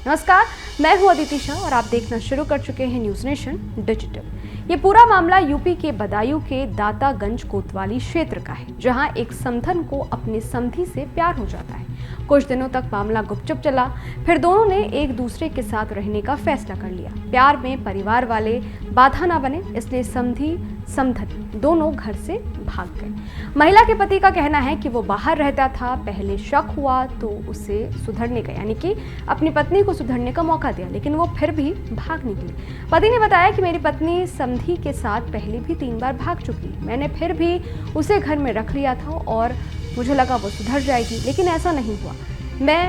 नमस्कार, मैं हूं अदिति शाह और आप देखना शुरू कर चुके हैं न्यूज नेशन डिजिटल। ये पूरा मामला यूपी के बदायूं के दातागंज कोतवाली क्षेत्र का है, जहां एक समधन को अपने समधी से प्यार हो जाता है। कुछ दिनों तक मामला गुपचुप चला, फिर दोनों ने एक दूसरे के साथ रहने का फैसला कर लिया। प्यार में परिवार वाले बाधा ना बने, इसलिए समधी समधन दोनों घर से भाग गए। महिला के पति का कहना है कि वो बाहर रहता था, पहले शक हुआ तो उसे सुधरने का यानी कि अपनी पत्नी को सुधरने का मौका दिया, लेकिन वो फिर भी भाग निकली। पति ने बताया कि मेरी पत्नी समधी के साथ पहले भी 3 बार भाग चुकी, मैंने फिर भी उसे घर में रख लिया था और मुझे लगा वो सुधर जाएगी, लेकिन ऐसा नहीं हुआ। मैं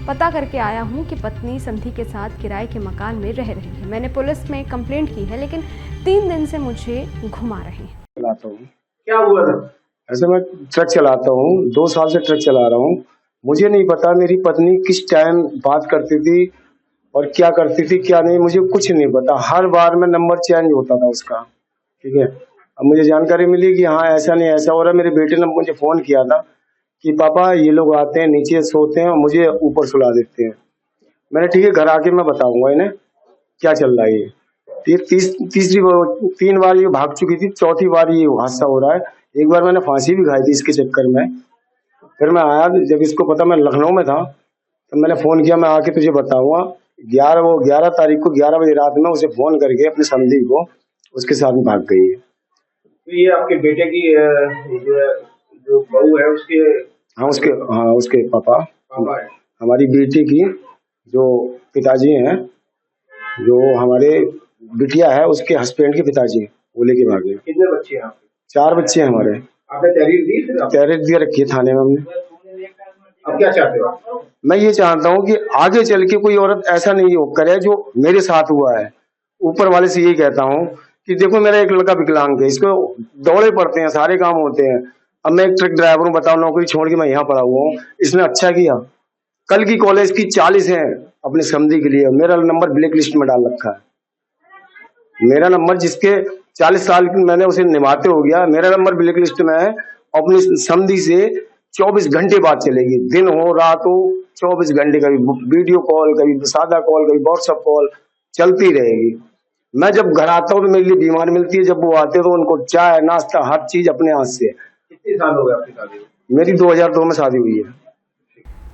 पता करके आया हूँ कि पत्नी समधी के साथ किराए के मकान में रह रही है। मैंने पुलिस में कंप्लेंट की है, लेकिन 3 दिन से मुझे घुमा रहे हैं। चलाता हूँ। क्या हुआ था? ऐसे मैं ट्रक चलाता हूँ, 2 साल से ट्रक चला रहा हूँ। मुझे नहीं पता मेरी पत्नी किस टाइम बात करती थी और क्या करती थी क्या नहीं, मुझे कुछ नहीं पता। हर बार में नंबर चेंज होता था उसका, ठीक है। अब मुझे जानकारी मिली कि हाँ ऐसा नहीं ऐसा हो रहा है। मेरे बेटे ने मुझे फोन किया था कि पापा ये लोग आते हैं, नीचे सोते हैं और मुझे ऊपर सुला देते हैं। मैंने ठीक है घर आके मैं बताऊंगा इन्हें क्या चल रहा है। ये तीसरी 3 बार ये भाग चुकी थी, चौथी बार ये हादसा हो रहा है। एक बार मैंने फांसी भी खाई थी इसके चक्कर में। फिर मैं आया, जब इसको पता मैं लखनऊ में था तो मैंने फोन किया मैं आके तुझे बताऊंगा। 11 तारीख को 11 बजे रात में उसे फोन करके अपने समधी को उसके साथ में भाग गई है। तो ये आपके बेटे की जो बहू है उसके उसके पापा है। हमारी बेटी की जो पिताजी हैं, जो हमारे बिटिया है उसके हस्बैंड के पिताजी, वो लेके भागे। कितने बच्चे हैं आपके? 4 बच्चे हैं हमारे। आपने तहरीर दी फिर? तहरीर दिया रखी है थाने में हमने। अब क्या चाहते हो? मैं ये चाहता हूँ कि आगे चल के कोई औरत ऐसा नहीं हो करे जो मेरे साथ हुआ है। ऊपर वाले से यही कहता हूँ कि देखो मेरा एक लड़का विकलांग है, इसको दौड़े पड़ते हैं, सारे काम होते हैं। अब मैं एक ट्रक ड्राइवर हूँ, बताओ नौकरी छोड़ के मैं यहाँ पड़ा हुआ हूँ। इसने अच्छा किया, कल की कॉलेज की 40 है अपने समधी के लिए, मेरा नंबर ब्लैक लिस्ट में डाल रखा है। मेरा नंबर जिसके 40 साल की मैंने उसे निभाते हो गया, मेरा नंबर ब्लैक लिस्ट में है। अपनी समधी से 24 घंटे बात चलेगी, दिन हो रात हो 24 घंटे, कभी वीडियो कॉल, कभी सादा कॉल, कभी व्हाट्सएप कॉल चलती रहेगी। मैं जब घर आता हूँ तो मेरे लिए बीमार मिलती है, जब वो आते तो उनको चाय नाश्ता हर चीज अपने हाथ से। कितने साल हो गए आपकी शादी? मेरी 2002 में शादी हुई है।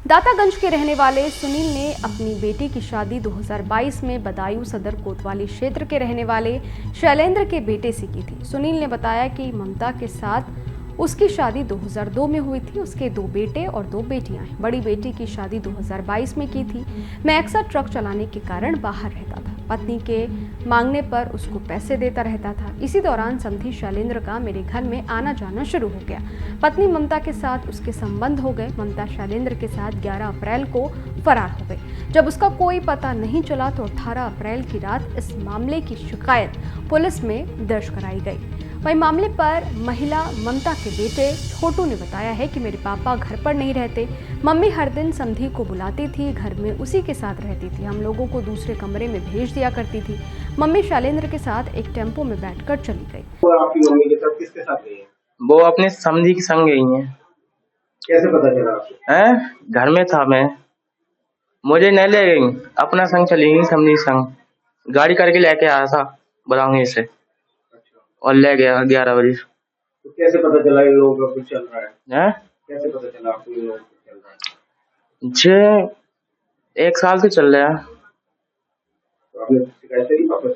दातागंज के रहने वाले सुनील ने अपनी बेटी की शादी 2022 में बदायूं सदर कोतवाली क्षेत्र के रहने वाले शैलेंद्र के बेटे से की थी। सुनील ने बताया कि ममता के साथ उसकी शादी 2002 में हुई थी। उसके 2 बेटे और 2 बेटियां हैं। बड़ी बेटी की शादी 2022 में की थी। मैं अक्सर ट्रक चलाने के कारण बाहर रहता था, पत्नी के मांगने पर उसको पैसे देता रहता था। इसी दौरान समधी शैलेंद्र का मेरे घर में आना जाना शुरू हो गया। पत्नी ममता के साथ उसके संबंध हो गए। ममता शैलेंद्र के साथ 11 अप्रैल को फरार हो गई। जब उसका कोई पता नहीं चला तो 18 अप्रैल की रात इस मामले की शिकायत पुलिस में दर्ज कराई गई। वही मामले पर महिला ममता के बेटे छोटू ने बताया है कि मेरे पापा घर पर नहीं रहते, मम्मी हर दिन समधी को बुलाती थी, घर में उसी के साथ रहती थी, हम लोगों को दूसरे कमरे में भेज दिया करती थी। मम्मी शैलेंद्र के साथ एक टेम्पो में बैठकर चली गई। वो आपकी मम्मी के साथ किसके साथ गई है? वो अपने समधी के संग गई है। कैसे पता चला आपको? घर में था मैं, मुझे नहीं ले गई, अपना संग चली गई, समधी संग गाड़ी करके लेके आया था बदायूं से और ले गया 11 बजे। तो कैसे पता चला इन लोगों का कुछ चल रहा है? कैसे पता चला आपको इन लोगों का कुछ चल रहा है? 1 साल से चल रहा है। तो आपने शिकायत करी पापा से?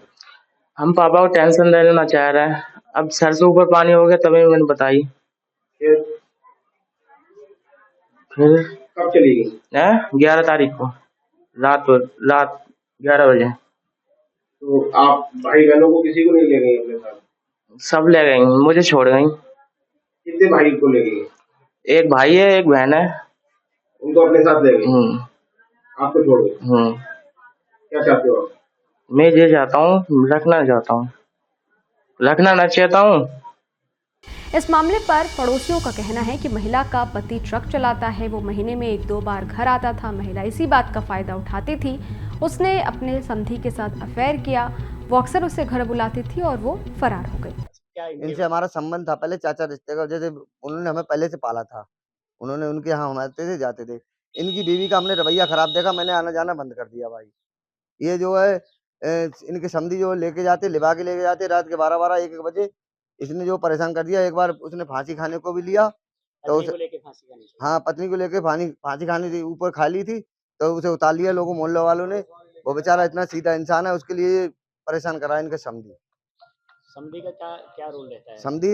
हम पापा को टेंशन देना ना चाह रहे हैं, अब सर से ऊपर पानी हो गया तभी मैंने बताई। फिर कब चली गई? 11 तारीख को रात 11 बजे। तो आप भाई बहनों को किसी को नहीं ले गई अपने साथ? सब ले गई, मुझे छोड़ गई। कितने भाई को ले गई? एक भाई है, एक बहन है। उनको अपने साथ ले गई, आपको छोड़ गई? क्या चाहते हो आप? मैं ये चाहता हूँ, रखना चाहता हूँ, रखना ना चाहता हूँ। इस मामले पर पड़ोसियों का कहना है कि महिला का पति ट्रक चलाता है, वो महीने में 1-2 बार घर आता था। महिला इसी बात का फायदा उठाती थी। उसने अपने समधी के साथ अफेयर किया, वो अक्सर उसे घर बुलाती थी और वो फरार हो गई। इनसे हमारा संबंध था पहले चाचा रिश्ते का, जैसे उन्होंने हमें पहले से पाला था। उन्होंने उनके यहाँ हम आते थे जाते थे। इनकी बीवी का हमने रवैया खराब देखा, मैंने आना जाना बंद कर दिया भाई। ये जो है इनके समधी जो लेके जाते, लिवा के लेके जाते रात के 12-12 1-1 बजे। इसने जो परेशान कर दिया, एक बार उसने फांसी खाने को भी लिया तो पत्नी को लेके फांसी खानी चाहिए। हाँ, पत्नी को लेके फांसी खाने थी, ऊपर खा ली थी, तो उसे उतार लिया लोगों मोहल्ले वालों ने। वो बेचारा इतना सीधा इंसान है, उसके लिए परेशान करा इनके समधी। समधी का क्या क्या रोल रहता है? समधी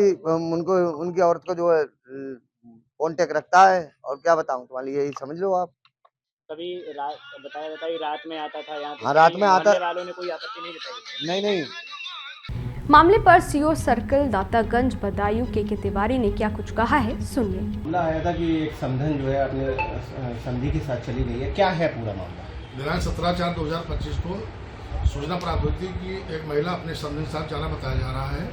उनको उनकी औरत को जो है कांटेक्ट रखता है, और क्या बताऊं तुम्हारे, यही समझ लो आप। कभी बताइए रात में आता था यहाँ पे? हाँ, रात में आता। मोहल्ले वालों ने कोई आपत्ति नहीं जताई? नहीं नहीं, मामले पर सीओ सर्कल दातागंज बदायूं के तिवारी ने क्या कुछ कहा है, सुनिए। मामला आया था कि एक समधन जो है अपने समधी के साथ चली गई है, क्या है पूरा मामला? दिनांक 17/4/2025 को सूचना प्राप्त हुई थी कि एक महिला अपने समधी के साथ जाना बताया जा रहा है,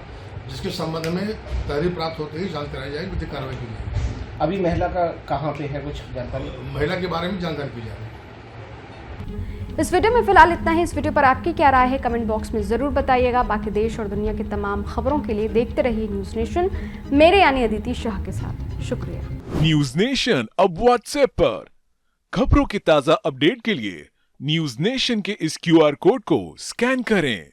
जिसके संबंध में तहरीर प्राप्त होते ही जांच कराई जाएगी, विधिक कार्रवाई की जाएगी। अभी महिला का कहाँ पे है, कुछ जानकारी? महिला के बारे में जानकारी की जा रही है। इस वीडियो में फिलहाल इतना ही। इस वीडियो पर आपकी क्या राय है, कमेंट बॉक्स में जरूर बताइएगा। बाकी देश और दुनिया की तमाम खबरों के लिए देखते रहिए न्यूज़ नेशन, मेरे यानी अदिति शाह के साथ। शुक्रिया। न्यूज़ नेशन अब व्हाट्सएप पर खबरों की ताज़ा अपडेट के लिए न्यूज़ नेशन के इस QR कोड को स्कैन करें।